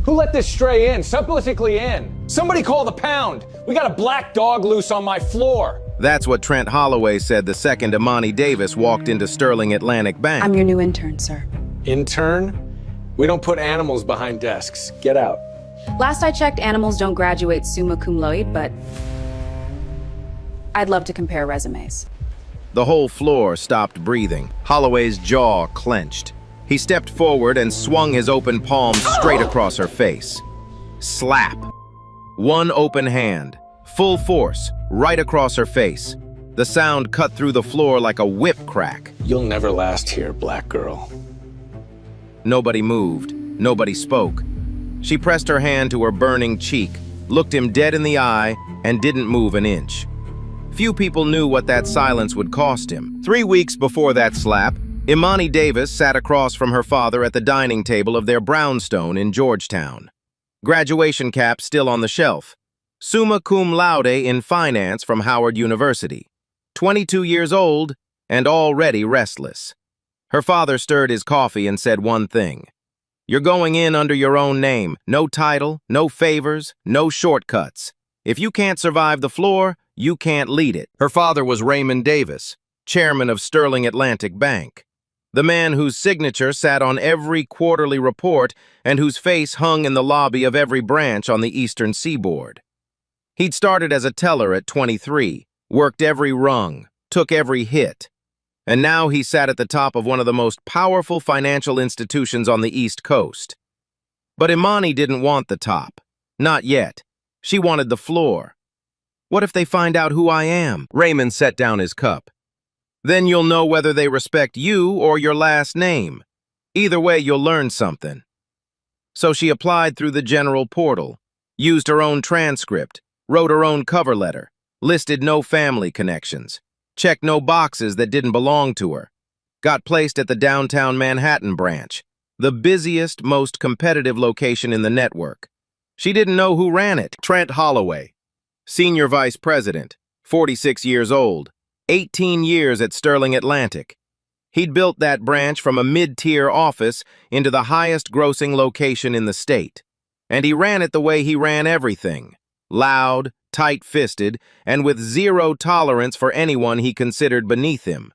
Who let this stray in? Subtly in. Somebody call the pound. We got a black dog loose on my floor. That's what Trent Holloway said the second Imani Davis walked into Sterling Atlantic Bank. I'm your new intern, sir. Intern? We don't put animals behind desks. Get out. Last I checked, animals don't graduate summa cum laude, but I'd love to compare resumes. The whole floor stopped breathing. Holloway's jaw clenched. He stepped forward and swung his open palm straight across her face. Slap. One open hand, full force, right across her face. The sound cut through the floor like a whip crack. You'll never last here, black girl. Nobody moved. Nobody spoke. She pressed her hand to her burning cheek, looked him dead in the eye, and didn't move an inch. Few people knew what that silence would cost him. 3 weeks before that slap, Imani Davis sat across from her father at the dining table of their brownstone in Georgetown. Graduation cap still on the shelf. Summa cum laude in finance from Howard University. 22 years old and already restless. Her father stirred his coffee and said one thing. You're going in under your own name. No title, no favors, no shortcuts. If you can't survive the floor, you can't lead it. Her father was Raymond Davis, chairman of Sterling Atlantic Bank. The man whose signature sat on every quarterly report and whose face hung in the lobby of every branch on the eastern seaboard. He'd started as a teller at 23, worked every rung, took every hit. And now he sat at the top of one of the most powerful financial institutions on the East Coast. But Imani didn't want the top. Not yet. She wanted the floor. What if they find out who I am? Raymond set down his cup. Then you'll know whether they respect you or your last name. Either way, you'll learn something. So she applied through the general portal, used her own transcript, wrote her own cover letter, listed no family connections, checked no boxes that didn't belong to her, got placed at the downtown Manhattan branch, the busiest, most competitive location in the network. She didn't know who ran it. Trent Holloway, senior vice president, 46 years old, 18 years at Sterling Atlantic. He'd built that branch from a mid-tier office into the highest-grossing location in the state. And he ran it the way he ran everything. Loud, tight-fisted, and with zero tolerance for anyone he considered beneath him.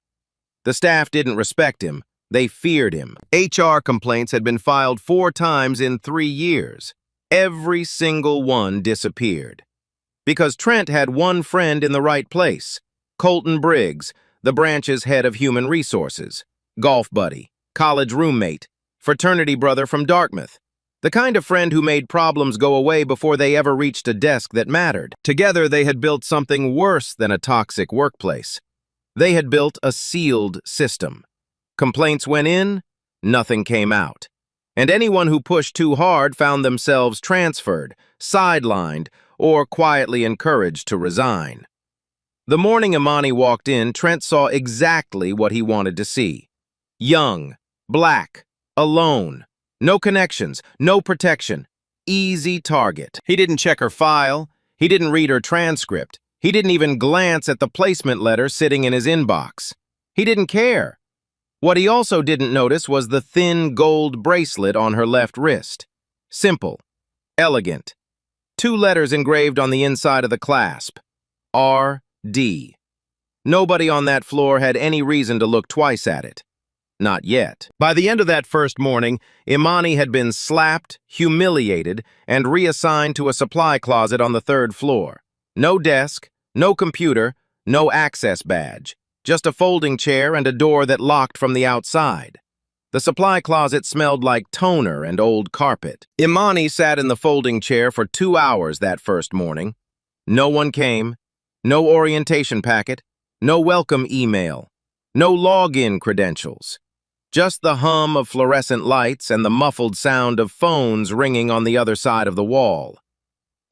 The staff didn't respect him. They feared him. HR complaints had been filed 4 times in 3 years. Every single one disappeared. Because Trent had one friend in the right place. Colton Briggs, the branch's head of human resources. Golf buddy, college roommate, fraternity brother from Dartmouth. The kind of friend who made problems go away before they ever reached a desk that mattered. Together, they had built something worse than a toxic workplace. They had built a sealed system. Complaints went in, nothing came out. And anyone who pushed too hard found themselves transferred, sidelined, or quietly encouraged to resign. The morning Imani walked in, Trent saw exactly what he wanted to see. Young, black, alone. No connections, no protection. Easy target. He didn't check her file. He didn't read her transcript. He didn't even glance at the placement letter sitting in his inbox. He didn't care. What he also didn't notice was the thin gold bracelet on her left wrist. Simple. Elegant. 2 letters engraved on the inside of the clasp. R.D. Nobody on that floor had any reason to look twice at it. Not yet. By the end of that first morning, Imani had been slapped, humiliated, and reassigned to a supply closet on the 3rd floor. No desk, no computer, no access badge. Just a folding chair and a door that locked from the outside. The supply closet smelled like toner and old carpet. Imani sat in the folding chair for 2 hours that first morning. No one came. No orientation packet. No welcome email. No login credentials. Just the hum of fluorescent lights and the muffled sound of phones ringing on the other side of the wall.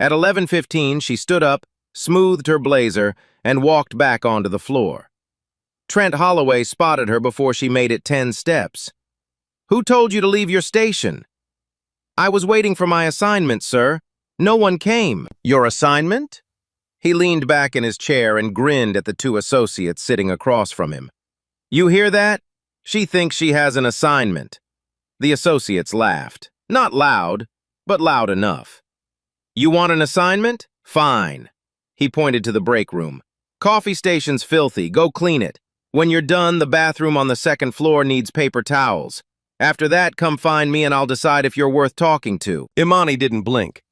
At 11:15, she stood up, smoothed her blazer, and walked back onto the floor. Trent Holloway spotted her before she made it 10 steps. "Who told you to leave your station?" "I was waiting for my assignment, sir. No one came." "Your assignment?" He leaned back in his chair and grinned at the 2 associates sitting across from him. "You hear that? She thinks she has an assignment." The associates laughed. Not loud, but loud enough. You want an assignment? Fine. He pointed to the break room. Coffee station's filthy, go clean it. When you're done, the bathroom on the second floor needs paper towels. After that, come find me and I'll decide if you're worth talking to. Imani didn't blink.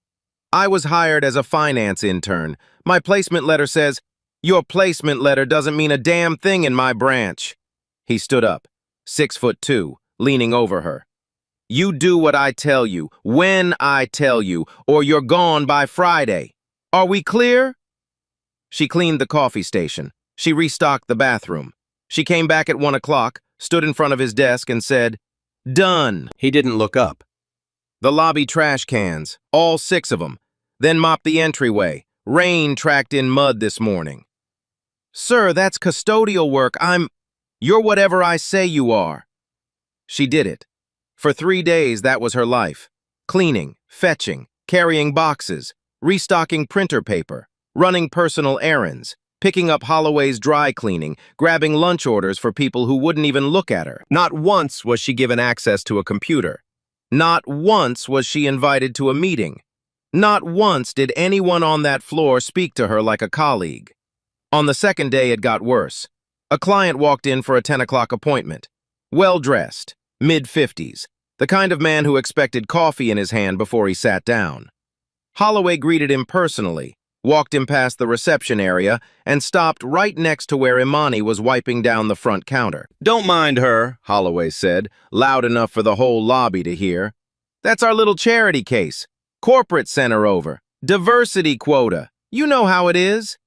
I was hired as a finance intern. My placement letter says, your placement letter doesn't mean a damn thing in my branch. He stood up, 6'2", leaning over her. You do what I tell you, when I tell you, or you're gone by Friday. Are we clear? She cleaned the coffee station. She restocked the bathroom. She came back at 1 o'clock, stood in front of his desk and said, done. He didn't look up. The lobby trash cans, all 6 of them, then mopped the entryway. Rain tracked in mud this morning. Sir, that's custodial work. You're whatever I say you are. She did it. For 3 days, that was her life. Cleaning, fetching, carrying boxes, restocking printer paper, running personal errands, picking up Holloway's dry cleaning, grabbing lunch orders for people who wouldn't even look at her. Not once was she given access to a computer. Not once was she invited to a meeting. Not once did anyone on that floor speak to her like a colleague. On the second day, it got worse. A client walked in for a 10 o'clock appointment. Well-dressed, mid-50s, the kind of man who expected coffee in his hand before he sat down. Holloway greeted him personally, walked him past the reception area, and stopped right next to where Imani was wiping down the front counter. Don't mind her, Holloway said, loud enough for the whole lobby to hear. That's our little charity case. Corporate center over. Diversity quota. You know how it is.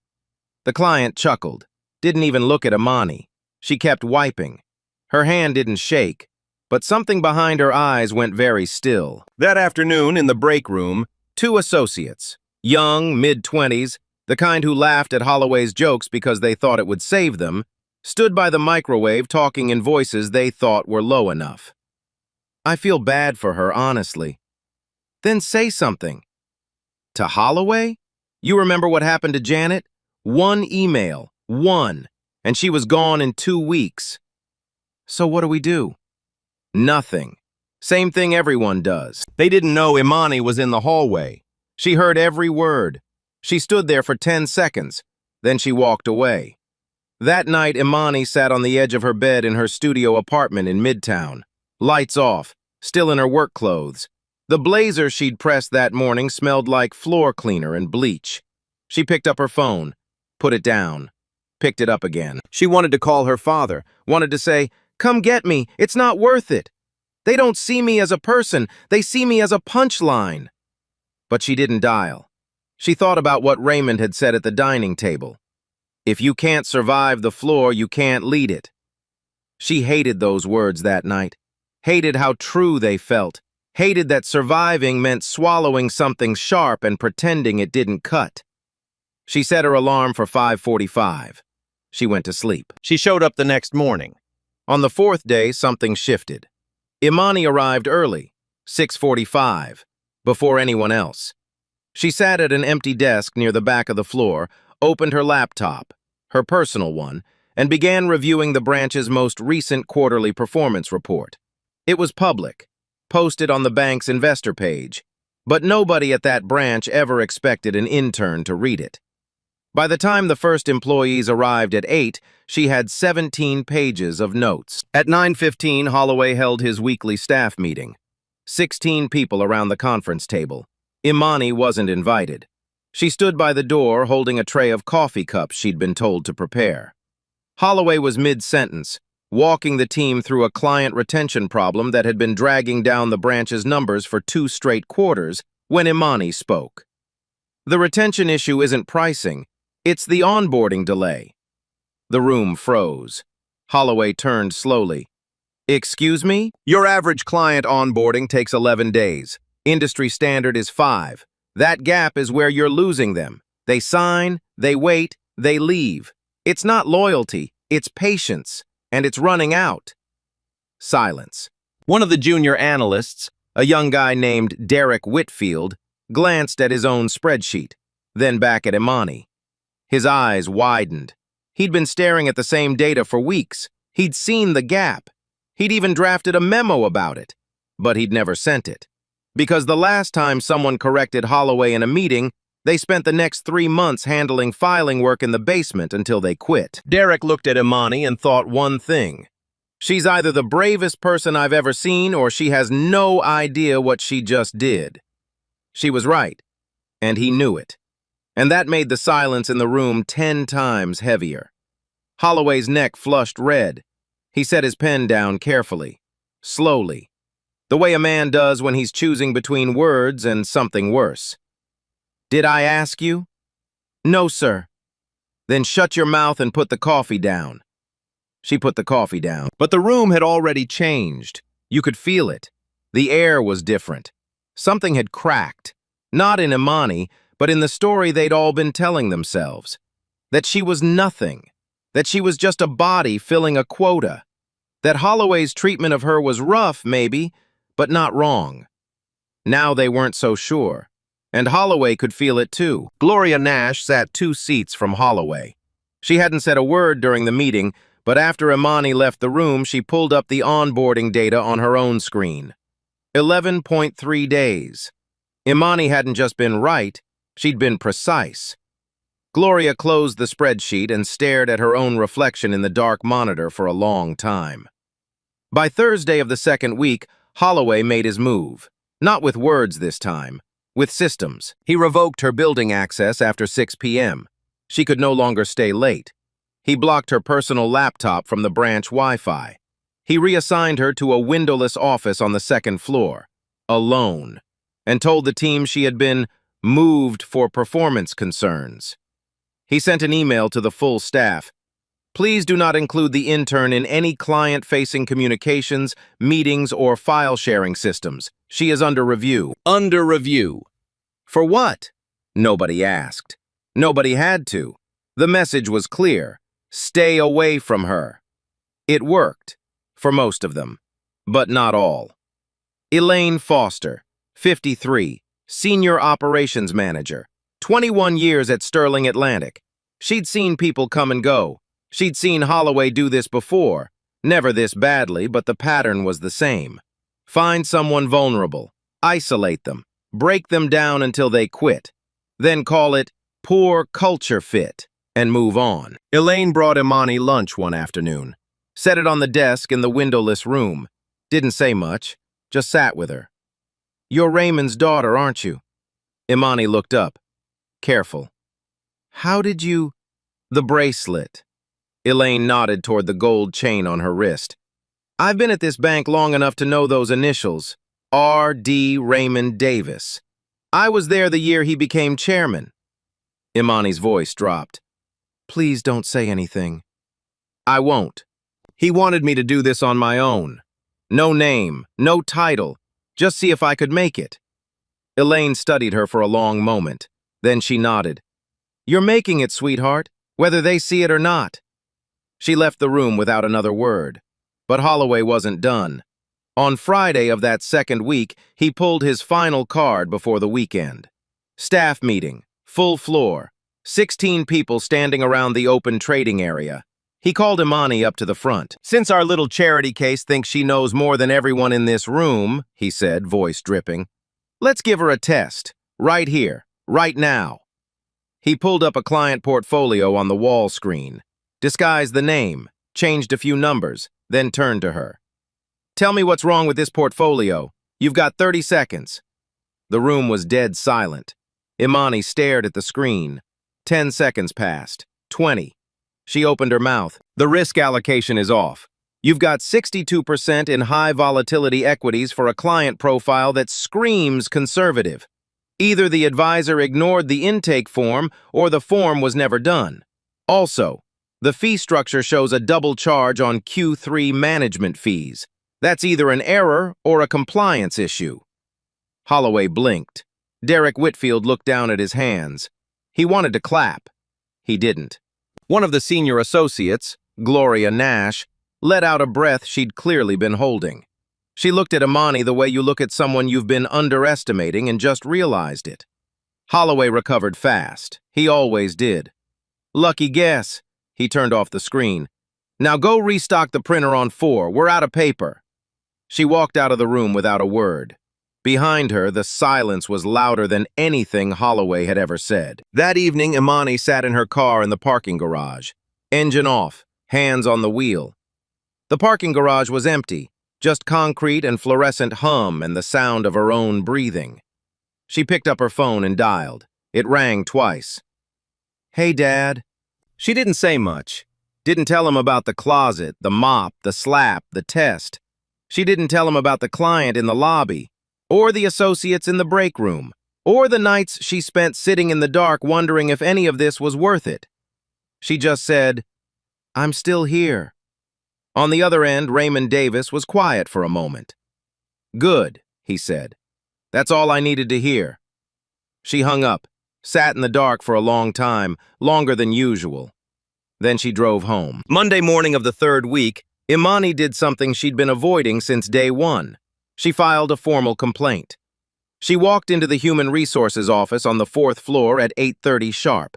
The client chuckled, didn't even look at Imani. She kept wiping. Her hand didn't shake, but something behind her eyes went very still. That afternoon in the break room, 2 associates, young, mid-20s, the kind who laughed at Holloway's jokes because they thought it would save them, stood by the microwave talking in voices they thought were low enough. I feel bad for her, honestly. Then say something. To Holloway? You remember what happened to Janet? 1 email, 1, and she was gone in 2 weeks. So what do we do? Nothing. Same thing everyone does. they didn't know Imani was in the hallway. She heard every word. She stood there for 10 seconds. Then she walked away. That night, Imani sat on the edge of her bed in her studio apartment in Midtown. Lights off, still in her work clothes. The blazer she'd pressed that morning smelled like floor cleaner and bleach. She picked up her phone, put it down, picked it up again. She wanted to call her father. Wanted to say, come get me, it's not worth it. They don't see me as a person, they see me as a punchline. But she didn't dial. She thought about what Raymond had said at the dining table. If you can't survive the floor, you can't lead it. She hated those words that night, hated how true they felt, hated that surviving meant swallowing something sharp and pretending it didn't cut. She set her alarm for 5:45. She went to sleep. She showed up the next morning. On the 4th day, something shifted. Imani arrived early, 6:45, before anyone else. She sat at an empty desk near the back of the floor, opened her laptop, her personal one, and began reviewing the branch's most recent quarterly performance report. It was public, posted on the bank's investor page, but nobody at that branch ever expected an intern to read it. By the time the first employees arrived at 8, she had 17 pages of notes. At 9:15, Holloway held his weekly staff meeting. 16 people around the conference table. Imani wasn't invited. She stood by the door holding a tray of coffee cups she'd been told to prepare. Holloway was mid-sentence, walking the team through a client retention problem that had been dragging down the branch's numbers for 2 straight quarters when Imani spoke. The retention issue isn't pricing, it's the onboarding delay. The room froze. Holloway turned slowly. Excuse me? Your average client onboarding takes 11 days. Industry standard is 5. That gap is where you're losing them. They sign, they wait, they leave. It's not loyalty, it's patience, and it's running out. Silence. One of the junior analysts, a young guy named Derek Whitfield, glanced at his own spreadsheet, then back at Imani. His eyes widened. He'd been staring at the same data for weeks. He'd seen the gap. He'd even drafted a memo about it, but he'd never sent it. Because the last time someone corrected Holloway in a meeting, they spent the next 3 months handling filing work in the basement until they quit. Derek looked at Imani and thought one thing. She's either the bravest person I've ever seen or she has no idea what she just did. She was right, and he knew it. And that made the silence in the room 10 times heavier. Holloway's neck flushed red. He set his pen down carefully, slowly, the way a man does when he's choosing between words and something worse. "Did I ask you?" "No, sir." "Then shut your mouth and put the coffee down." She put the coffee down. But the room had already changed. You could feel it. The air was different. Something had cracked. Not in Imani, but in the story they'd all been telling themselves. That she was nothing. That she was just a body filling a quota. That Holloway's treatment of her was rough, maybe, but not wrong. Now they weren't so sure. And Holloway could feel it too. Gloria Nash sat 2 seats from Holloway. She hadn't said a word during the meeting, but after Imani left the room, she pulled up the onboarding data on her own screen. 11.3 days. Imani hadn't just been right, she'd been precise. Gloria closed the spreadsheet and stared at her own reflection in the dark monitor for a long time. By Thursday of the second week, Holloway made his move. Not with words this time, with systems. He revoked her building access after 6 p.m. She could no longer stay late. He blocked her personal laptop from the branch Wi-Fi. He reassigned her to a windowless office on the 2nd floor, alone, and told the team she had been moved for performance concerns. He sent an email to the full staff. "Please do not include the intern in any client-facing communications, meetings, or file-sharing systems. She is under review." Under review. For what? Nobody asked. Nobody had to. The message was clear. Stay away from her. It worked, for most of them, but not all. Elaine Foster, 53, Senior Operations Manager, 21 years at Sterling Atlantic. She'd seen people come and go. She'd seen Holloway do this before, never this badly, but the pattern was the same. Find someone vulnerable, isolate them, break them down until they quit, then call it poor culture fit, and move on. Elaine brought Imani lunch one afternoon, set it on the desk in the windowless room, didn't say much, just sat with her. "You're Raymond's daughter, aren't you?" Imani looked up, careful. "How did you—" "The bracelet." Elaine nodded toward the gold chain on her wrist. "I've been at this bank long enough to know those initials, R.D. Raymond Davis. I was there the year he became chairman." Imani's voice dropped. "Please don't say anything." "I won't. He wanted me to do this on my own. No name, no title, just see if I could make it." Elaine studied her for a long moment. Then she nodded. "You're making it, sweetheart, whether they see it or not." She left the room without another word. But Holloway wasn't done. On Friday of that second week, he pulled his final card before the weekend. Staff meeting, full floor, 16 people standing around the open trading area. He called Imani up to the front. "Since our little charity case thinks she knows more than everyone in this room," he said, voice dripping, "let's give her a test, right here, right now." He pulled up a client portfolio on the wall screen, disguised the name, changed a few numbers, then turned to her. "Tell me what's wrong with this portfolio. You've got 30 seconds. The room was dead silent. Imani stared at the screen. 10 seconds passed. 20. She opened her mouth. "The risk allocation is off. You've got 62% in high volatility equities for a client profile that screams conservative. Either the advisor ignored the intake form or the form was never done. Also, the fee structure shows a double charge on Q3 management fees. That's either an error or a compliance issue." Holloway blinked. Derek Whitfield looked down at his hands. He wanted to clap. He didn't. One of the senior associates, Gloria Nash, let out a breath she'd clearly been holding. She looked at Imani the way you look at someone you've been underestimating and just realized it. Holloway recovered fast. He always did. "Lucky guess." He turned off the screen. "Now go restock the printer on 4. We're out of paper." She walked out of the room without a word. Behind her, the silence was louder than anything Holloway had ever said. That evening, Imani sat in her car in the parking garage. Engine off, hands on the wheel. The parking garage was empty, just concrete and fluorescent hum and the sound of her own breathing. She picked up her phone and dialed. It rang twice. "Hey, Dad." She didn't say much. Didn't tell him about the closet, the mop, the slap, the test. She didn't tell him about the client in the lobby, or the associates in the break room, or the nights she spent sitting in the dark wondering if any of this was worth it. She just said, "I'm still here." On the other end, Raymond Davis was quiet for a moment. "Good," he said. "That's all I needed to hear." She hung up, sat in the dark for a long time, longer than usual. Then she drove home. Monday morning of the third week, Imani did something she'd been avoiding since day one. She filed a formal complaint. She walked into the Human Resources office on the 4th floor at 8:30 sharp,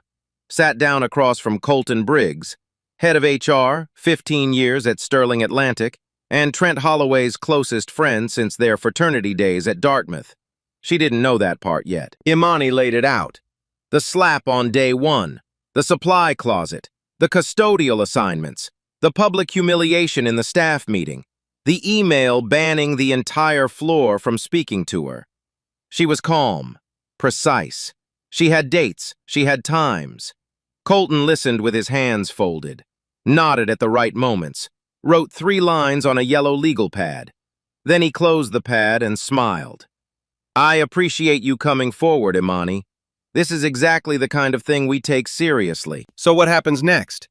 sat down across from Colton Briggs, head of HR, 15 years at Sterling Atlantic, and Trent Holloway's closest friend since their fraternity days at Dartmouth. She didn't know that part yet. Imani laid it out. The slap on day one, the supply closet, the custodial assignments, the public humiliation in the staff meeting, the email banning the entire floor from speaking to her. She was calm, precise. She had dates, she had times. Colton listened with his hands folded, nodded at the right moments, wrote 3 lines on a yellow legal pad. Then he closed the pad and smiled. "I appreciate you coming forward, Imani. This is exactly the kind of thing we take seriously." So what happens next?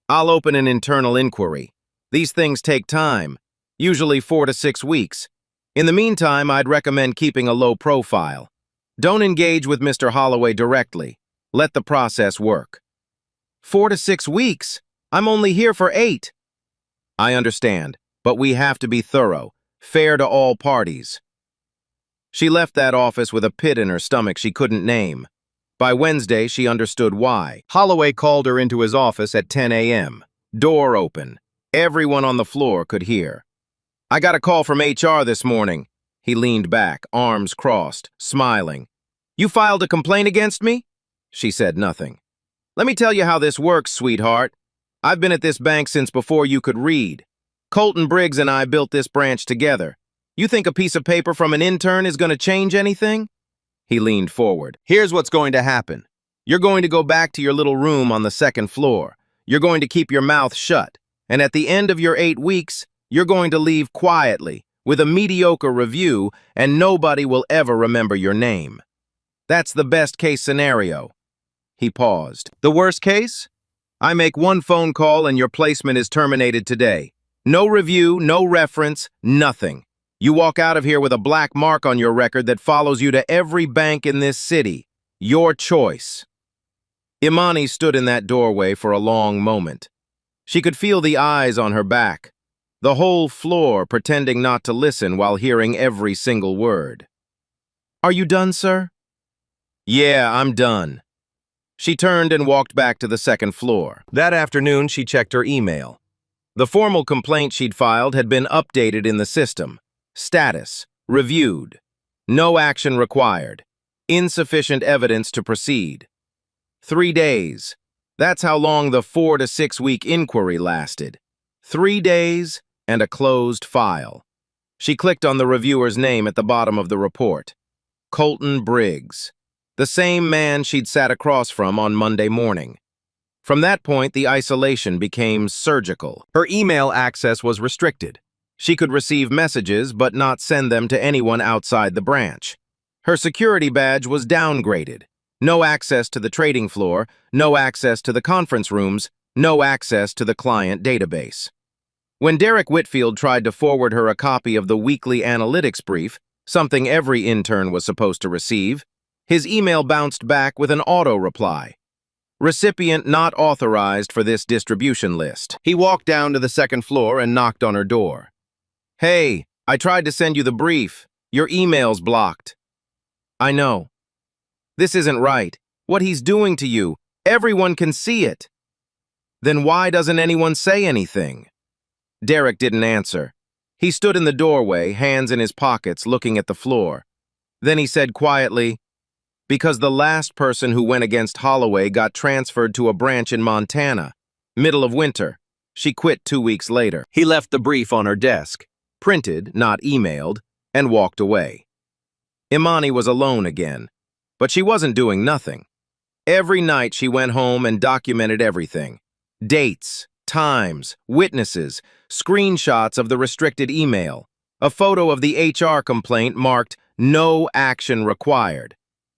"I'll open an internal inquiry. These things take time, usually 4 to 6 weeks. In the meantime, I'd recommend keeping a low profile. Don't engage with Mr. Holloway directly. Let the process work." 4 to 6 weeks? I'm only here for 8. "I understand, but we have to be thorough, fair to all parties." She left that office with a pit in her stomach she couldn't name. By Wednesday, she understood why. Holloway called her into his office at 10 a.m. Door open. Everyone on the floor could hear. "I got a call from HR this morning." He leaned back, arms crossed, smiling. "You filed a complaint against me?" She said nothing. "Let me tell you how this works, sweetheart. I've been at this bank since before you could read. Colton Briggs and I built this branch together. You think a piece of paper from an intern is going to change anything?" He leaned forward. "Here's what's going to happen. You're going to go back to your little room on the 2nd floor. You're going to keep your mouth shut. And at the end of your 8 weeks, you're going to leave quietly, with a mediocre review, and nobody will ever remember your name. That's the best-case scenario." He paused. "The worst case? I make 1 phone call and your placement is terminated today. No review, no reference, nothing. You walk out of here with a black mark on your record that follows you to every bank in this city. Your choice." Imani stood in that doorway for a long moment. She could feel the eyes on her back, the whole floor pretending not to listen while hearing every single word. "Are you done, sir?" "Yeah, I'm done." She turned and walked back to the 2nd floor. That afternoon, she checked her email. The formal complaint she'd filed had been updated in the system. Status: reviewed. No action required. Insufficient evidence to proceed. 3 days. That's how long the 4 to 6 week inquiry lasted. 3 days and a closed file. She clicked on the reviewer's name at the bottom of the report. Colton Briggs. The same man she'd sat across from on Monday morning. From that point, the isolation became surgical. Her email access was restricted. She could receive messages but not send them to anyone outside the branch. Her security badge was downgraded. No access to the trading floor, no access to the conference rooms, no access to the client database. When Derek Whitfield tried to forward her a copy of the weekly analytics brief, something every intern was supposed to receive, his email bounced back with an auto-reply. Recipient not authorized for this distribution list. He walked down to the 2nd floor and knocked on her door. "Hey, I tried to send you the brief. Your email's blocked." "I know." "This isn't right. What he's doing to you, everyone can see it." "Then why doesn't anyone say anything?" Derek didn't answer. He stood in the doorway, hands in his pockets, looking at the floor. Then he said quietly, "Because the last person who went against Holloway got transferred to a branch in Montana. Middle of winter. She quit 2 weeks later." He left the brief on her desk, Printed, not emailed, and walked away. Imani was alone again, but she wasn't doing nothing. Every night she went home and documented everything. Dates, times, witnesses, screenshots of the restricted email, a photo of the HR complaint marked "No action required."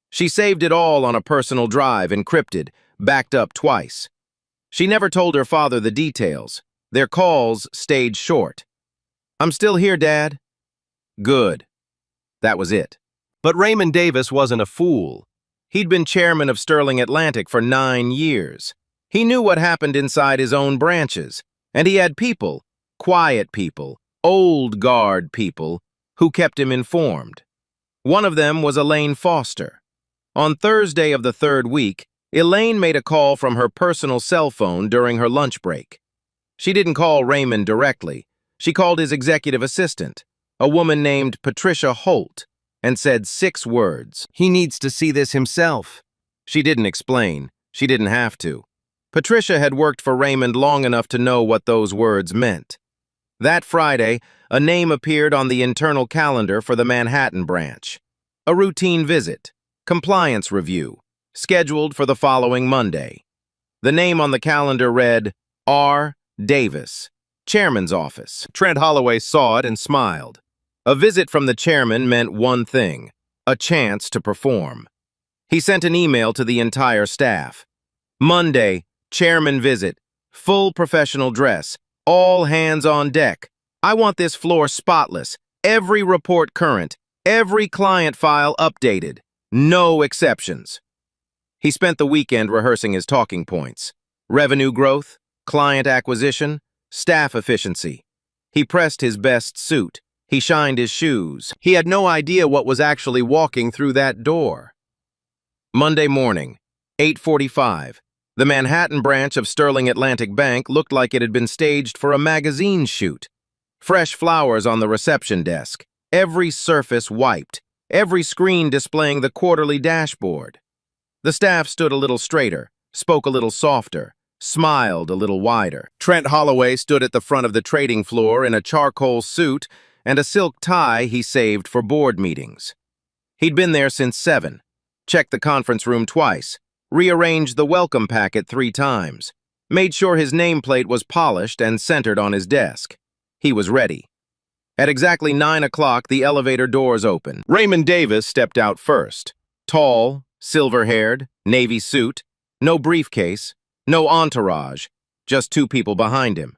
She saved it all on a personal drive, encrypted, backed up twice. She never told her father the details. Their calls stayed short. "I'm still here, Dad." "Good." That was it. but Raymond Davis wasn't a fool. He'd been chairman of Sterling Atlantic for 9 years. He knew what happened inside his own branches, and he had people, quiet people, old guard people, who kept him informed. One of them was Elaine Foster. On Thursday of the 3rd week, Elaine made a call from her personal cell phone during her lunch break. She didn't call Raymond directly. She called his executive assistant, a woman named Patricia Holt, and said 6 words. He needs to see this himself. She didn't explain. She didn't have to. Patricia had worked for Raymond long enough to know what those words meant. That Friday, a name appeared on the internal calendar for the Manhattan branch. A routine visit, compliance review, scheduled for the following Monday. The name on the calendar read R. Davis, Chairman's office. Trent Holloway saw it and smiled. A visit from the chairman meant one thing, a chance to perform. He sent an email to the entire staff. "Monday, chairman visit, full professional dress, all hands on deck. I want this floor spotless, every report current, every client file updated, no exceptions." He spent the weekend rehearsing his talking points: revenue growth, client acquisition, staff efficiency. He pressed his best suit. He shined his shoes. He had no idea what was actually walking through that door. Monday morning, 8:45. The Manhattan branch of Sterling Atlantic Bank looked like it had been staged for a magazine shoot. Fresh flowers on the reception desk, every surface wiped, every screen displaying the quarterly dashboard. The staff stood a little straighter, spoke a little softer, smiled a little wider. Trent Holloway stood at the front of the trading floor in a charcoal suit and a silk tie he saved for board meetings. He'd been there since 7, checked the conference room twice, rearranged the welcome packet 3 times, made sure his nameplate was polished and centered on his desk. He was ready. At exactly 9 o'clock, the elevator doors opened. Raymond Davis stepped out first. Tall, silver-haired, navy suit, no briefcase, no entourage, just 2 people behind him.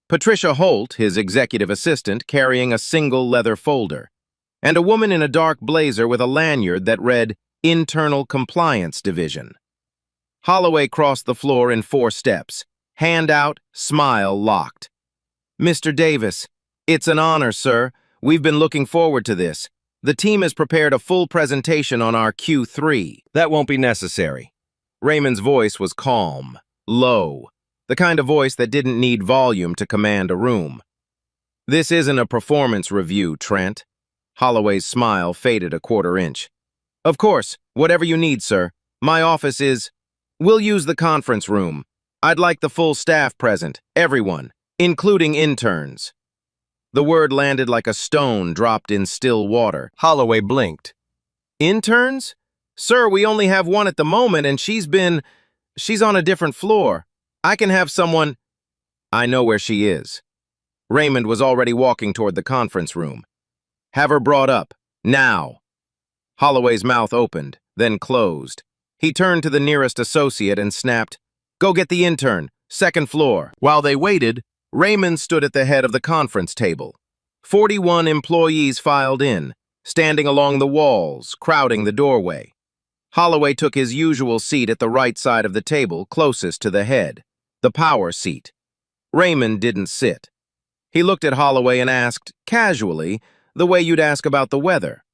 Patricia Holt, his executive assistant, carrying a single leather folder, and a woman in a dark blazer with a lanyard that read Internal Compliance Division. Holloway crossed the floor in 4 steps, hand out, smile locked. "Mr. Davis, it's an honor, sir. We've been looking forward to this. The team has prepared a full presentation on our Q3. That won't be necessary. Raymond's voice was calm, low, the kind of voice that didn't need volume to command a room. "This isn't a performance review, Trent." Holloway's smile faded a 1/4 inch. "Of course, whatever you need, sir. My office is... We'll use the conference room. I'd like the full staff present, everyone, including interns." The word landed like a stone dropped in still water. Holloway blinked. "Interns? Sir, we only have one at the moment, and she's on a different floor. I can have someone..." "I know where she is." Raymond was already walking toward the conference room. "Have her brought up. Now." Holloway's mouth opened, then closed. He turned to the nearest associate and snapped, "Go get the intern, 2nd floor." While they waited, Raymond stood at the head of the conference table. 41 employees filed in, standing along the walls, crowding the doorway. Holloway took his usual seat at the right side of the table, closest to the head, the power seat. Raymond didn't sit. He looked at Holloway and asked, casually, the way you'd ask about the weather,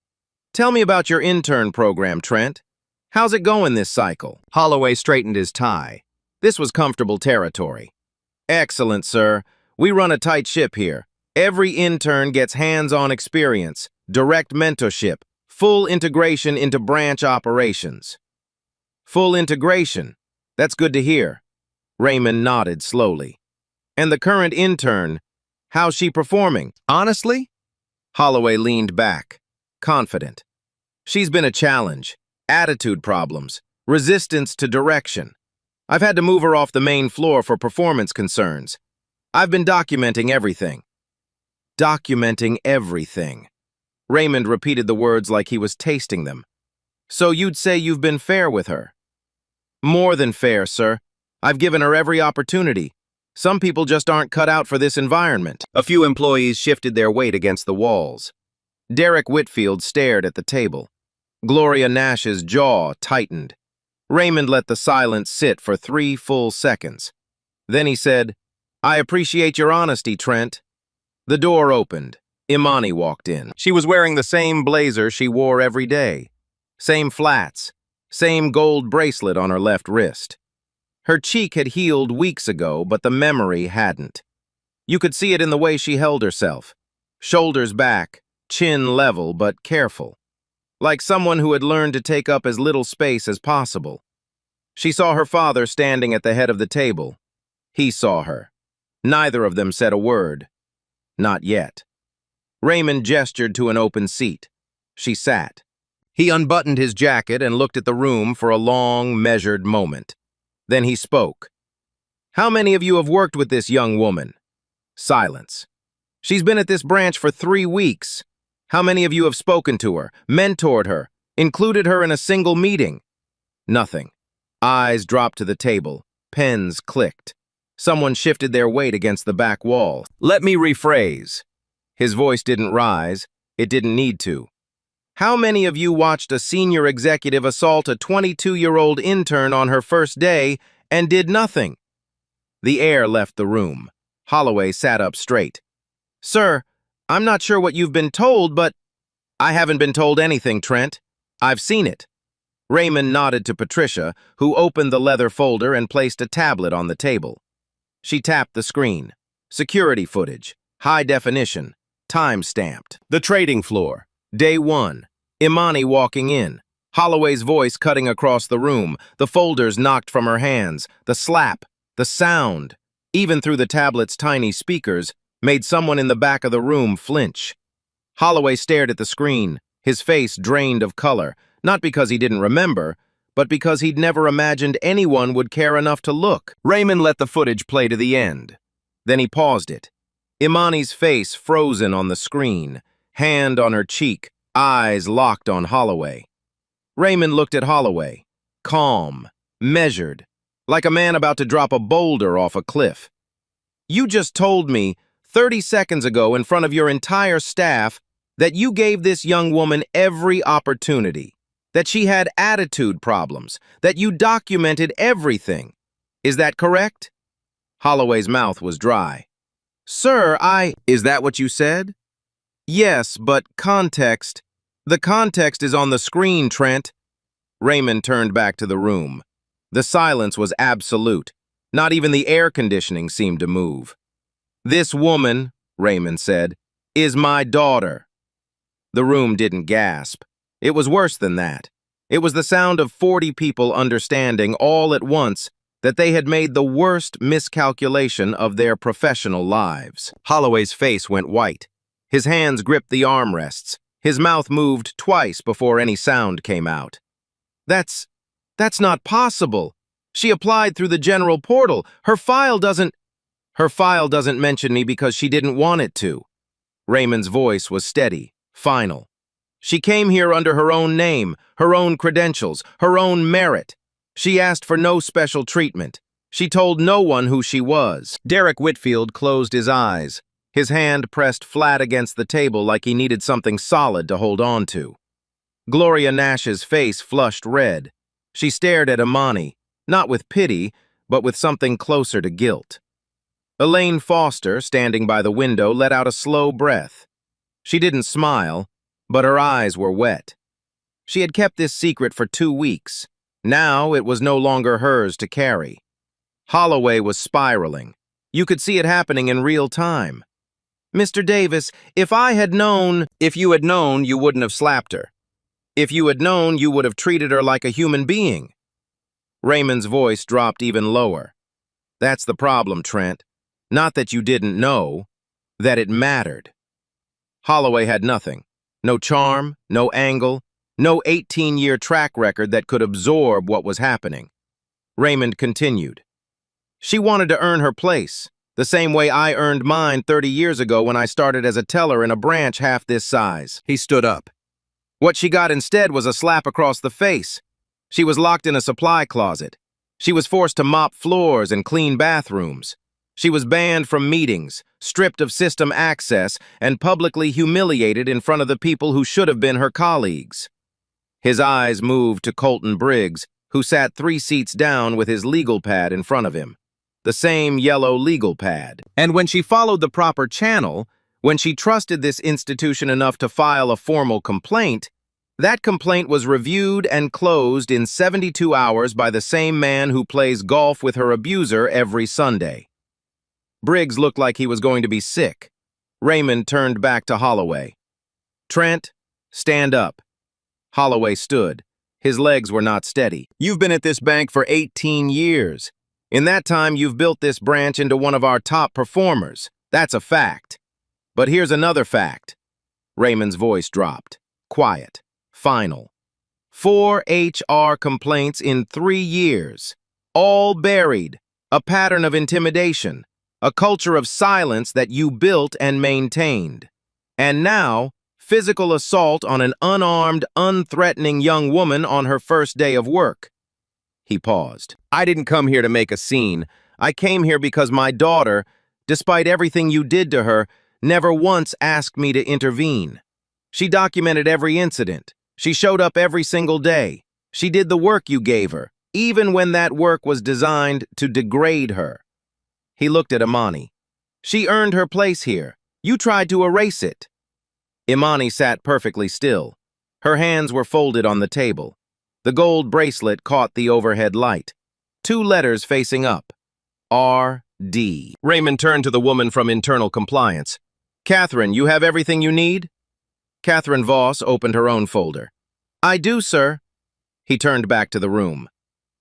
"Tell me about your intern program, Trent. How's it going this cycle?" Holloway straightened his tie. This was comfortable territory. "Excellent, sir. We run a tight ship here. Every intern gets hands-on experience, direct mentorship, Full integration into branch operations. Full integration. That's good to hear. Raymond nodded slowly. And the current intern, how's she performing? Honestly? Holloway leaned back, confident. She's been a challenge, attitude problems, resistance to direction. I've had to move her off the main floor for performance concerns. I've been documenting everything. Documenting everything. Raymond repeated the words like he was tasting them. So you'd say you've been fair with her? More than fair, sir. I've given her every opportunity. Some people just aren't cut out for this environment. A few employees shifted their weight against the walls. Derek Whitfield stared at the table. Gloria Nash's jaw tightened. Raymond let the silence sit for 3 full seconds. Then he said, I appreciate your honesty, Trent. The door opened. Imani walked in. She was wearing the same blazer she wore every day. Same flats. Same gold bracelet on her left wrist. Her cheek had healed weeks ago, but the memory hadn't. You could see it in the way she held herself. Shoulders back, chin level, but careful. Like someone who had learned to take up as little space as possible. She saw her father standing at the head of the table. He saw her. Neither of them said a word. Not yet. Raymond gestured to an open seat. She sat. He unbuttoned his jacket and looked at the room for a long, measured moment. Then he spoke. How many of you have worked with this young woman? Silence. She's been at this branch for 3 weeks. How many of you have spoken to her, mentored her, included her in a single meeting? Nothing. Eyes dropped to the table. Pens clicked. Someone shifted their weight against the back wall. Let me rephrase. His voice didn't rise. It didn't need to. How many of you watched a senior executive assault a 22-year-old intern on her first day and did nothing? The air left the room. Holloway sat up straight. Sir, I'm not sure what you've been told, but I haven't been told anything, Trent. I've seen it. Raymond nodded to Patricia, who opened the leather folder and placed a tablet on the table. She tapped the screen. Security footage. High definition. Time-stamped. The trading floor. Day 1. Imani walking in. Holloway's voice cutting across the room. The folders knocked from her hands. The slap. The sound. Even through the tablet's tiny speakers, made someone in the back of the room flinch. Holloway stared at the screen, his face drained of color, not because he didn't remember, but because he'd never imagined anyone would care enough to look. Raymond let the footage play to the end. Then he paused it. Imani's face frozen on the screen, hand on her cheek, eyes locked on Holloway. Raymond looked at Holloway, calm, measured, like a man about to drop a boulder off a cliff. You just told me 30 seconds ago in front of your entire staff that you gave this young woman every opportunity, that she had attitude problems, that you documented everything. Is that correct? Holloway's mouth was dry. Sir, Is that what you said? Yes, but context. The context is on the screen, Trent. Raymond turned back to the room. The silence was absolute. Not even the air conditioning seemed to move. This woman, Raymond said, is my daughter. The room didn't gasp. It was worse than that. It was the sound of 40 people understanding all at once that they had made the worst miscalculation of their professional lives. Holloway's face went white. His hands gripped the armrests. His mouth moved twice before any sound came out. That's not possible. She applied through the general portal. Her file doesn't mention me because she didn't want it to. Raymond's voice was steady, final. She came here under her own name, her own credentials, her own merit. She asked for no special treatment. She told no one who she was. Derek Whitfield closed his eyes, his hand pressed flat against the table like he needed something solid to hold on to. Gloria Nash's face flushed red. She stared at Imani, not with pity, but with something closer to guilt. Elaine Foster, standing by the window, let out a slow breath. She didn't smile, but her eyes were wet. She had kept this secret for 2 weeks. Now it was no longer hers to carry. Holloway was spiraling. You could see it happening in real time. Mr. Davis, if you had known, you wouldn't have slapped her. If you had known, you would have treated her like a human being. Raymond's voice dropped even lower. That's the problem, Trent. Not that you didn't know, that it mattered. Holloway had nothing. No charm, no angle, no 18-year track record that could absorb what was happening. Raymond continued. She wanted to earn her place, the same way I earned mine 30 years ago when I started as a teller in a branch half this size. He stood up. What she got instead was a slap across the face. She was locked in a supply closet. She was forced to mop floors and clean bathrooms. She was banned from meetings, stripped of system access, and publicly humiliated in front of the people who should have been her colleagues. His eyes moved to Colton Briggs, who sat 3 seats down with his legal pad in front of him. The same yellow legal pad. And when she followed the proper channel, when she trusted this institution enough to file a formal complaint, that complaint was reviewed and closed in 72 hours by the same man who plays golf with her abuser every Sunday. Briggs looked like he was going to be sick. Raymond turned back to Holloway. Trent, stand up. Holloway stood. His legs were not steady. You've been at this bank for 18 years. In that time, you've built this branch into one of our top performers. That's a fact. But here's another fact. Raymond's voice dropped. Quiet. Final. 4 HR complaints in 3 years. All buried. A pattern of intimidation. A culture of silence that you built and maintained. And now, physical assault on an unarmed, unthreatening young woman on her first day of work. He paused. I didn't come here to make a scene. I came here because my daughter, despite everything you did to her, never once asked me to intervene. She documented every incident. She showed up every single day. She did the work you gave her, even when that work was designed to degrade her. He looked at Imani. She earned her place here. You tried to erase it. Imani sat perfectly still. Her hands were folded on the table. The gold bracelet caught the overhead light. 2 letters facing up. R.D. Raymond turned to the woman from internal compliance. Catherine, you have everything you need? Catherine Voss opened her own folder. I do, sir. He turned back to the room.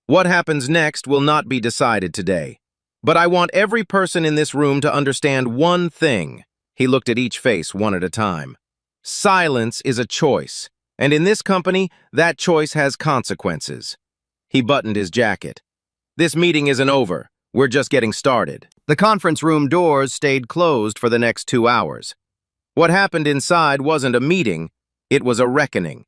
What happens next will not be decided today. But I want every person in this room to understand one thing. He looked at each face one at a time. Silence is a choice, and in this company, that choice has consequences. He buttoned his jacket. This meeting isn't over. We're just getting started. The conference room doors stayed closed for the next 2 hours. What happened inside wasn't a meeting, it was a reckoning.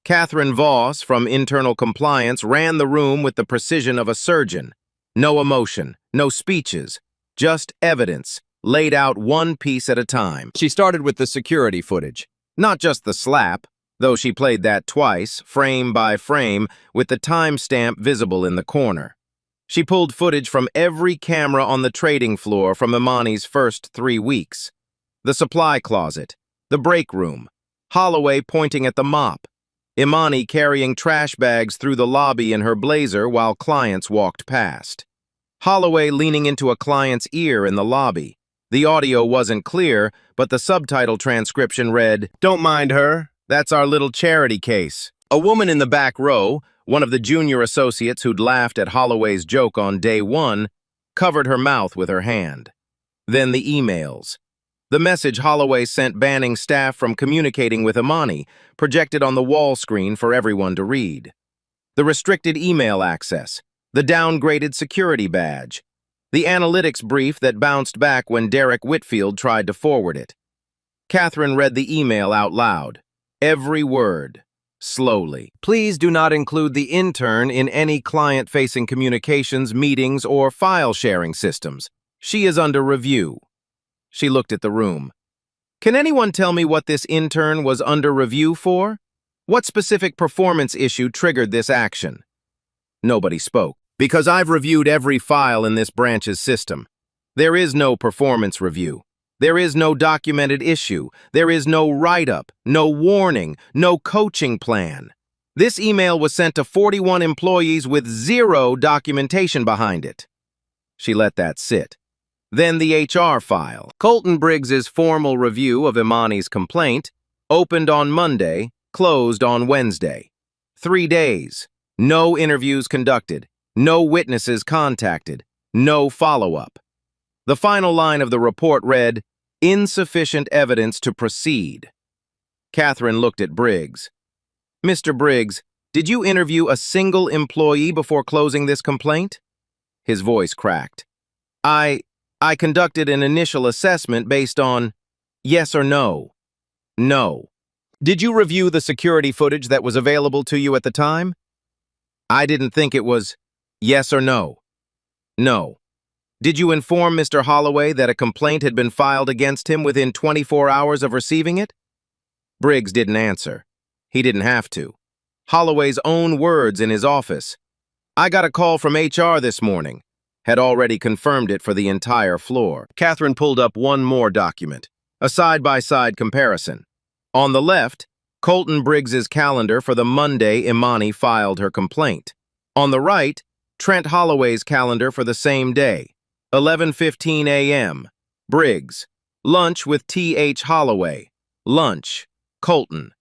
Catherine Voss from Internal Compliance ran the room with the precision of a surgeon. No emotion, no speeches, just evidence, laid out one piece at a time. She started with the security footage. Not just the slap, though she played that twice, frame by frame, with the timestamp visible in the corner. She pulled footage from every camera on the trading floor from Imani's first 3 weeks. The supply closet, the break room, Holloway pointing at the mop, Imani carrying trash bags through the lobby in her blazer while clients walked past. Holloway leaning into a client's ear in the lobby. The audio wasn't clear, but the subtitle transcription read, "Don't mind her. That's our little charity case." A woman in the back row, one of the junior associates who'd laughed at Holloway's joke on day 1, covered her mouth with her hand. Then the emails. The message Holloway sent banning staff from communicating with Imani, projected on the wall screen for everyone to read. The restricted email access. The downgraded security badge. The analytics brief that bounced back when Derek Whitfield tried to forward it. Catherine read the email out loud. Every word. Slowly. Please do not include the intern in any client-facing communications, meetings, or file-sharing systems. She is under review. She looked at the room. Can anyone tell me what this intern was under review for? What specific performance issue triggered this action? Nobody spoke. Because I've reviewed every file in this branch's system. There is no performance review. There is no documented issue. There is no write-up, no warning, no coaching plan. This email was sent to 41 employees with 0 documentation behind it. She let that sit. Then the HR file. Colton Briggs's formal review of Imani's complaint, opened on Monday, closed on Wednesday. 3 days. No interviews conducted. No witnesses contacted. No follow-up. The final line of the report read, "Insufficient evidence to proceed." Catherine looked at Briggs. "Mr. Briggs, did you interview a single employee before closing this complaint?" His voice cracked. I conducted an initial assessment based on yes or no. No. Did you review the security footage that was available to you at the time? I didn't think it was yes or no. No. Did you inform Mr. Holloway that a complaint had been filed against him within 24 hours of receiving it? Briggs didn't answer. He didn't have to. Holloway's own words in his office, "I got a call from HR this morning," had already confirmed it for the entire floor. Catherine pulled up one more document, a side-by-side comparison. On the left, Colton Briggs's calendar for the Monday Imani filed her complaint. On the right, Trent Holloway's calendar for the same day, 11:15 a.m. Briggs. Lunch with T.H. Holloway. Lunch. Colton.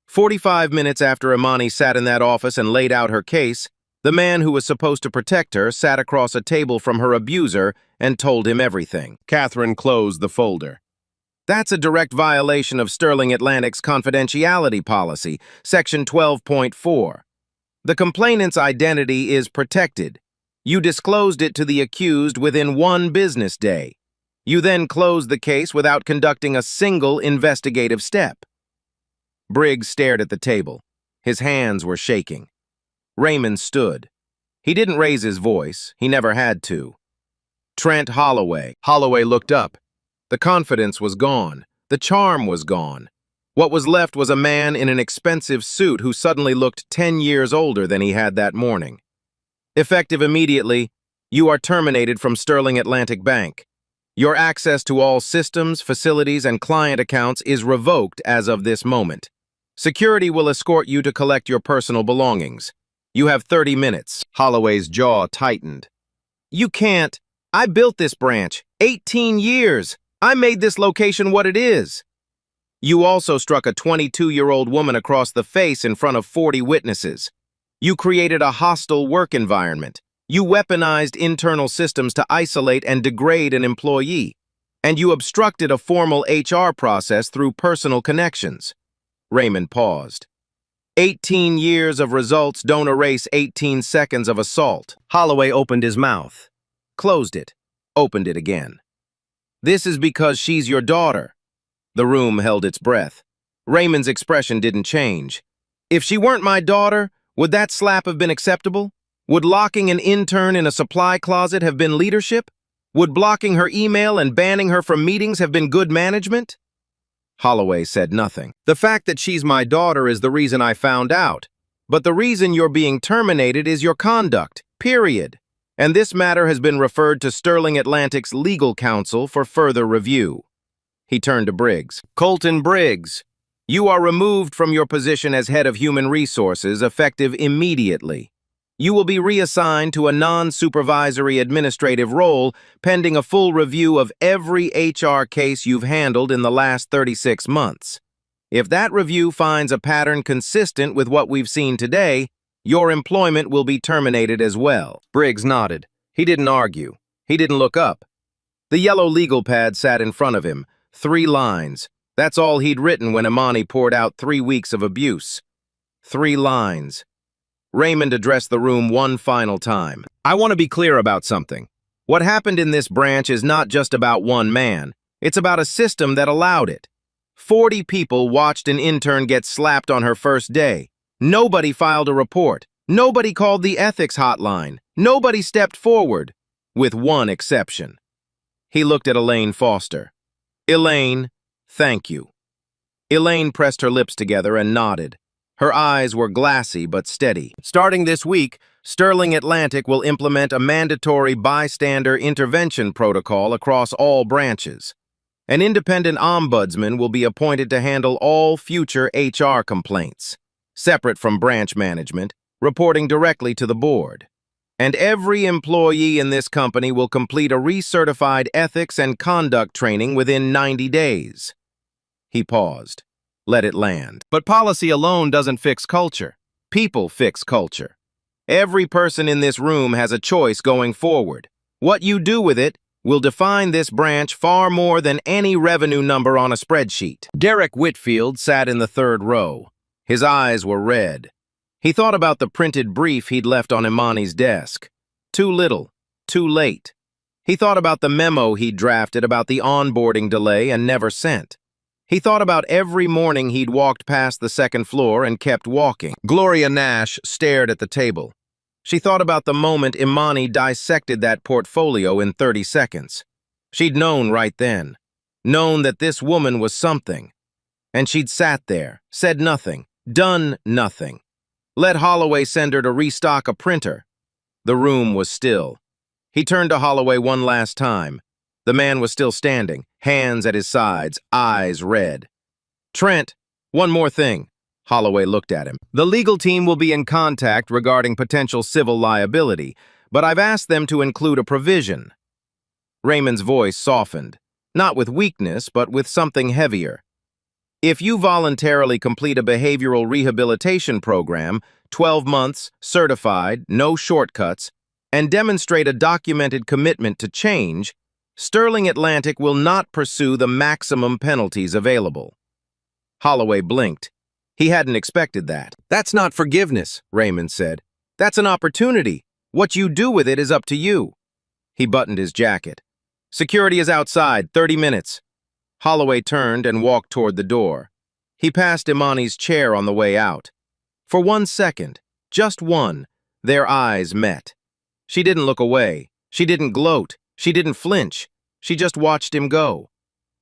45 minutes after Imani sat in that office and laid out her case, the man who was supposed to protect her sat across a table from her abuser and told him everything. Catherine closed the folder. That's a direct violation of Sterling Atlantic's confidentiality policy, Section 12.4. The complainant's identity is protected. You disclosed it to the accused within 1 business day. You then closed the case without conducting a single investigative step. Briggs stared at the table. His hands were shaking. Raymond stood. He didn't raise his voice. He never had to. Trent Holloway. Holloway looked up. The confidence was gone. The charm was gone. What was left was a man in an expensive suit who suddenly looked 10 years older than he had that morning. Effective immediately, you are terminated from Sterling Atlantic Bank. Your access to all systems, facilities, and client accounts is revoked as of this moment. Security will escort you to collect your personal belongings. You have 30 minutes. Holloway's jaw tightened. You can't. I built this branch. 18 years. I made this location what it is. You also struck a 22-year-old woman across the face in front of 40 witnesses. You created a hostile work environment. You weaponized internal systems to isolate and degrade an employee. And you obstructed a formal HR process through personal connections. Raymond paused. 18 years of results don't erase 18 seconds of assault. Holloway opened his mouth, closed it, opened it again. This is because she's your daughter. The room held its breath. Raymond's expression didn't change. If she weren't my daughter, would that slap have been acceptable? Would locking an intern in a supply closet have been leadership? Would blocking her email and banning her from meetings have been good management? Holloway said nothing. The fact that she's my daughter is the reason I found out. But the reason you're being terminated is your conduct, period. And this matter has been referred to Sterling Atlantic's legal counsel for further review. He turned to Briggs. Colton Briggs, you are removed from your position as head of human resources effective immediately. You will be reassigned to a non-supervisory administrative role pending a full review of every HR case you've handled in the last 36 months. If that review finds a pattern consistent with what we've seen today, your employment will be terminated as well. Briggs nodded. He didn't argue. He didn't look up. The yellow legal pad sat in front of him. 3 lines. That's all he'd written when Imani poured out 3 weeks of abuse. 3 lines. Raymond addressed the room one final time. I want to be clear about something. What happened in this branch is not just about one man. It's about a system that allowed it. 40 people watched an intern get slapped on her first day. Nobody filed a report. Nobody called the ethics hotline. Nobody stepped forward, with one exception. He looked at Elaine Foster. Elaine, thank you. Elaine pressed her lips together and nodded. Her eyes were glassy but steady. Starting this week, Sterling Atlantic will implement a mandatory bystander intervention protocol across all branches. An independent ombudsman will be appointed to handle all future HR complaints, separate from branch management, reporting directly to the board. And every employee in this company will complete a recertified ethics and conduct training within 90 days. He paused. let it land. But policy alone doesn't fix culture. People fix culture. Every person in this room has a choice going forward. What you do with it will define this branch far more than any revenue number on a spreadsheet. Derek Whitfield sat in the third row. His eyes were red. He thought about the printed brief he'd left on Imani's desk. Too little, too late. He thought about the memo he'd drafted about the onboarding delay and never sent. He thought about every morning he'd walked past the second floor and kept walking. Gloria Nash stared at the table. She thought about the moment Imani dissected that portfolio in 30 seconds. She'd known right then. Known that this woman was something. And she'd sat there, said nothing, done nothing. Let Holloway send her to restock a printer. The room was still. He turned to Holloway one last time. The man was still standing, hands at his sides, eyes red. "Trent, one more thing." Holloway looked at him. "The legal team will be in contact regarding potential civil liability, but I've asked them to include a provision." Raymond's voice softened, not with weakness, but with something heavier. "If you voluntarily complete a behavioral rehabilitation program, 12 months, certified, no shortcuts, and demonstrate a documented commitment to change, Sterling Atlantic will not pursue the maximum penalties available." Holloway blinked. He hadn't expected that. "That's not forgiveness," Raymond said. "That's an opportunity. What you do with it is up to you." He buttoned his jacket. "Security is outside, 30 minutes. Holloway turned and walked toward the door. He passed Imani's chair on the way out. For 1 second, just one, their eyes met. She didn't look away. She didn't gloat. She didn't flinch. She just watched him go.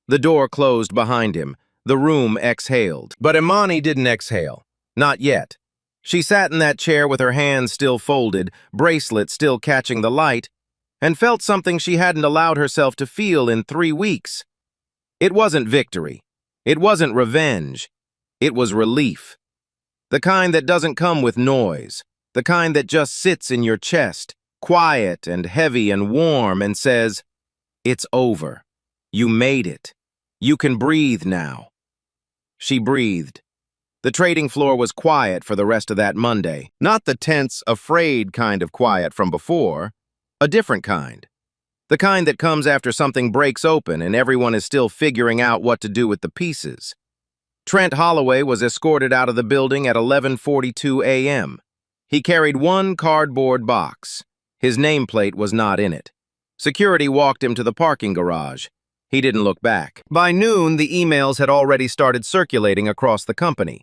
The door closed behind him. The room exhaled. But Imani didn't exhale. Not yet. She sat in that chair with her hands still folded, bracelet still catching the light, and felt something she hadn't allowed herself to feel in 3 weeks. It wasn't victory. It wasn't revenge. It was relief. The kind that doesn't come with noise. The kind that just sits in your chest, quiet and heavy and warm, and says, "It's over. You made it. You can breathe now." She breathed. The trading floor was quiet for the rest of that Monday. Not the tense, afraid kind of quiet from before. A different kind. The kind that comes after something breaks open and everyone is still figuring out what to do with the pieces. Trent Holloway was escorted out of the building at 11:42 a.m. He carried one cardboard box. His nameplate was not in it. Security walked him to the parking garage. He didn't look back. By noon, the emails had already started circulating across the company.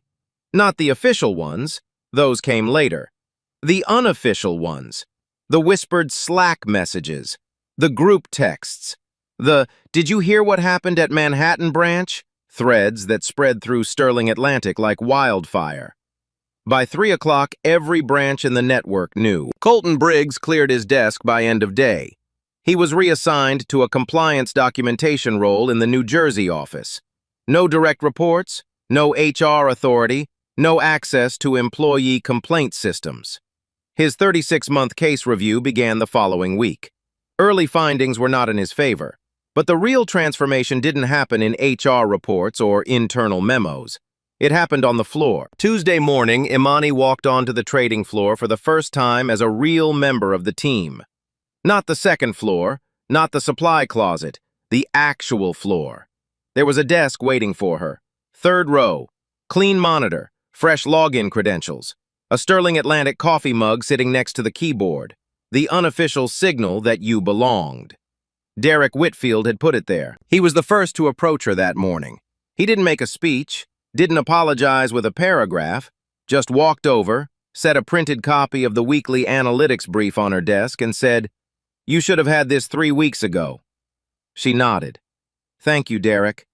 Not the official ones. Those came later. The unofficial ones. The whispered Slack messages. The group texts. The "Did you hear what happened at Manhattan branch?" threads that spread through Sterling Atlantic like wildfire. By 3 o'clock, every branch in the network knew. Colton Briggs cleared his desk by end of day. He was reassigned to a compliance documentation role in the New Jersey office. No direct reports, no HR authority, no access to employee complaint systems. His 36-month case review began the following week. Early findings were not in his favor, but the real transformation didn't happen in HR reports or internal memos. It happened on the floor. Tuesday morning, Imani walked onto the trading floor for the first time as a real member of the team. Not the second floor, not the supply closet, the actual floor. There was a desk waiting for her. 3rd row, clean monitor, fresh login credentials, a Sterling Atlantic coffee mug sitting next to the keyboard. The unofficial signal that you belonged. Derek Whitfield had put it there. He was the first to approach her that morning. He didn't make a speech, didn't apologize with a paragraph, just walked over, set a printed copy of the weekly analytics brief on her desk, and said, "You should have had this 3 weeks ago." She nodded. "Thank you, Derek."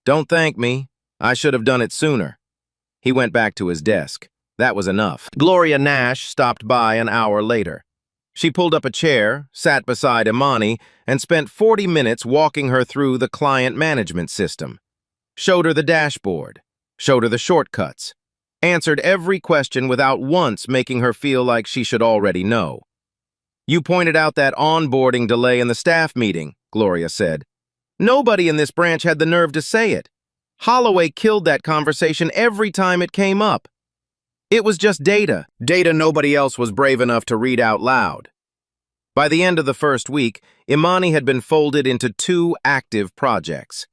"Don't thank me. I should have done it sooner." He went back to his desk. That was enough. Gloria Nash stopped by an hour later. She pulled up a chair, sat beside Imani, and spent 40 minutes walking her through the client management system. Showed her the dashboard, showed her the shortcuts, answered every question without once making her feel like she should already know. "You pointed out that onboarding delay in the staff meeting," Gloria said. "Nobody in this branch had the nerve to say it." Holloway killed that conversation every time it came up. It was just data. Data nobody else was brave enough to read out loud. By the end of the first week, Imani had been folded into 2 active projects.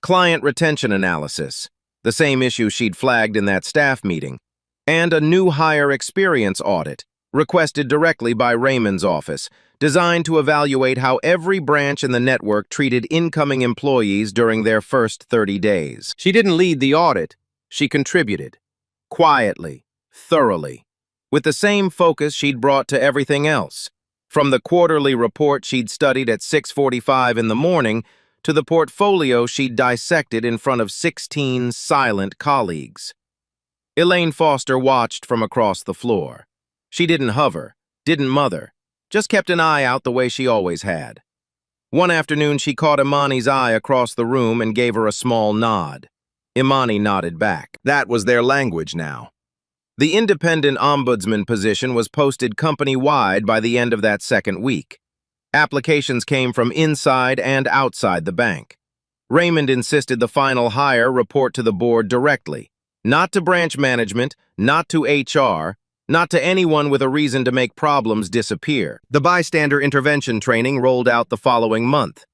Client retention analysis, the same issue she'd flagged in that staff meeting, and a new hire experience audit, requested directly by Raymond's office, designed to evaluate how every branch in the network treated incoming employees during their first 30 days. She didn't lead the audit. She contributed. Quietly, thoroughly, with the same focus she'd brought to everything else. From the quarterly report she'd studied at 6:45 in the morning to the portfolio she'd dissected in front of 16 silent colleagues. Elaine Foster watched from across the floor. She didn't hover, didn't mother, just kept an eye out the way she always had. One afternoon, she caught Imani's eye across the room and gave her a small nod. Imani nodded back. That was their language now. The independent ombudsman position was posted company-wide by the end of that second week. Applications came from inside and outside the bank. Raymond insisted the final hire report to the board directly, not to branch management, not to HR, not to anyone with a reason to make problems disappear. The bystander intervention training rolled out the following month.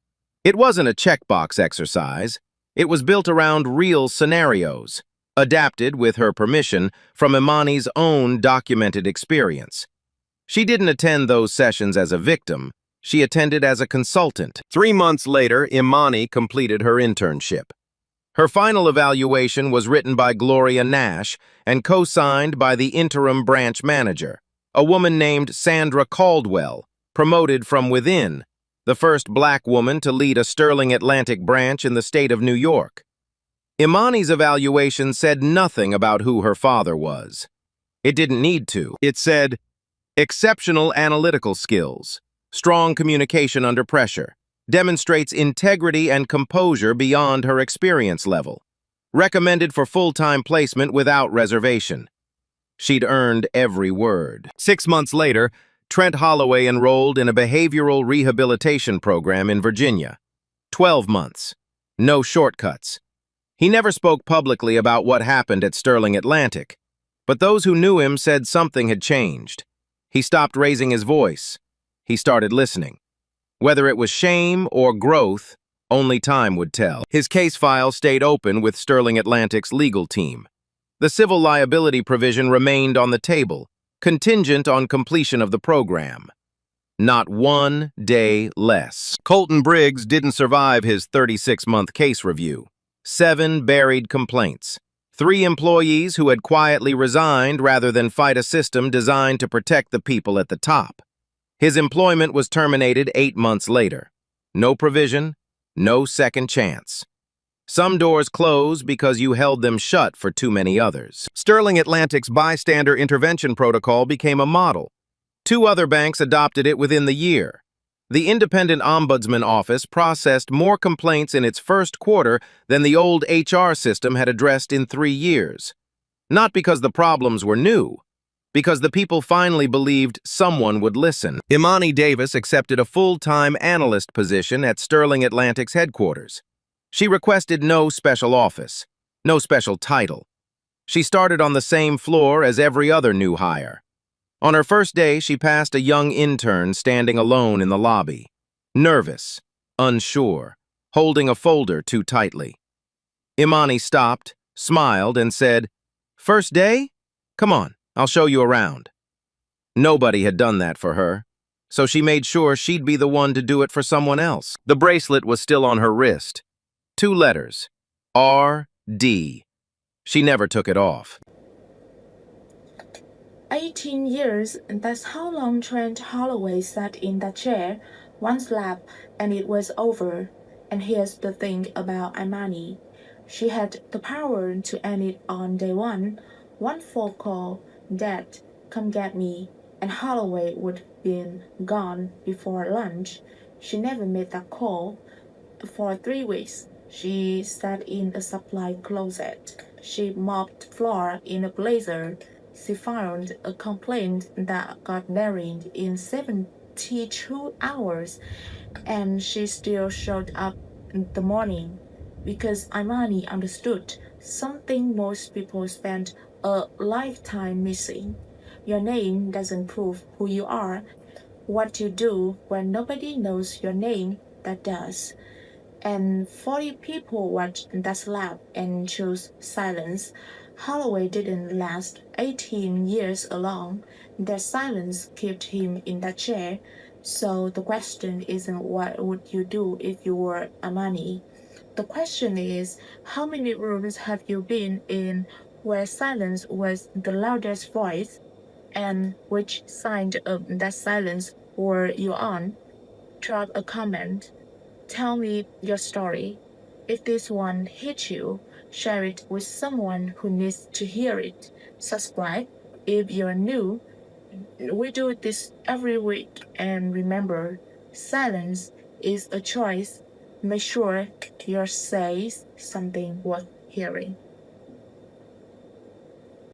It wasn't a checkbox exercise. It was built around real scenarios, adapted, with her permission, from Imani's own documented experience. She didn't attend those sessions as a victim. She attended as a consultant. 3 months later, Imani completed her internship. Her final evaluation was written by Gloria Nash and co-signed by the interim branch manager, a woman named Sandra Caldwell, promoted from within, the first black woman to lead a Sterling Atlantic branch in the state of New York. Imani's evaluation said nothing about who her father was. It didn't need to. It said, exceptional analytical skills, strong communication under pressure, demonstrates integrity and composure beyond her experience level. Recommended for full-time placement without reservation. She'd earned every word. 6 months later, Trent Holloway enrolled in a behavioral rehabilitation program in Virginia. 12 months. No shortcuts. He never spoke publicly about what happened at Sterling Atlantic, but those who knew him said something had changed. He stopped raising his voice. He started listening. Whether it was shame or growth, only time would tell. His case file stayed open with Sterling Atlantic's legal team. The civil liability provision remained on the table, contingent on completion of the program. Not 1 day less. Colton Briggs didn't survive his 36-month case review. 7 buried complaints. 3 employees who had quietly resigned rather than fight a system designed to protect the people at the top. His employment was terminated 8 months later. No provision, no second chance. Some doors close because you held them shut for too many others. Sterling Atlantic's bystander intervention protocol became a model. 2 other banks adopted it within the year. The independent ombudsman office processed more complaints in its first quarter than the old HR system had addressed in 3 years. Not because the problems were new, because the people finally believed someone would listen. Imani Davis accepted a full-time analyst position at Sterling Atlantic's headquarters. She requested no special office, no special title. She started on the same floor as every other new hire. On her first day, she passed a young intern standing alone in the lobby, nervous, unsure, holding a folder too tightly. Imani stopped, smiled, and said, "First day? Come on. I'll show you around." Nobody had done that for her, so she made sure she'd be the one to do it for someone else. The bracelet was still on her wrist. 2 letters, R.D. She never took it off. 18 years, that's how long Trent Holloway sat in that chair, one slap, and it was over. And here's the thing about Imani. She had the power to end it on day one. One phone call, "Dad, come get me," and Holloway would have been gone before lunch. She never made that call. For 3 weeks, she sat in a supply closet. She mopped floor in a blazer. She filed a complaint that got buried in 72 hours, and she still showed up in the morning. because Imani understood something most people spend a lifetime missing. Your name doesn't prove who you are. What you do when nobody knows your name, that does. And 40 people watched that lab and chose silence. Holloway didn't last 18 years alone. Their silence kept him in that chair. So the question isn't what would you do if you were Amani. The question is, how many rooms have you been in where silence was the loudest voice? And which side of that silence were you on? Drop a comment. Tell me your story. If this one hit you, share it with someone who needs to hear it. Subscribe if you're new. We do this every week, and remember, silence is a choice. Make sure yours says something worth hearing.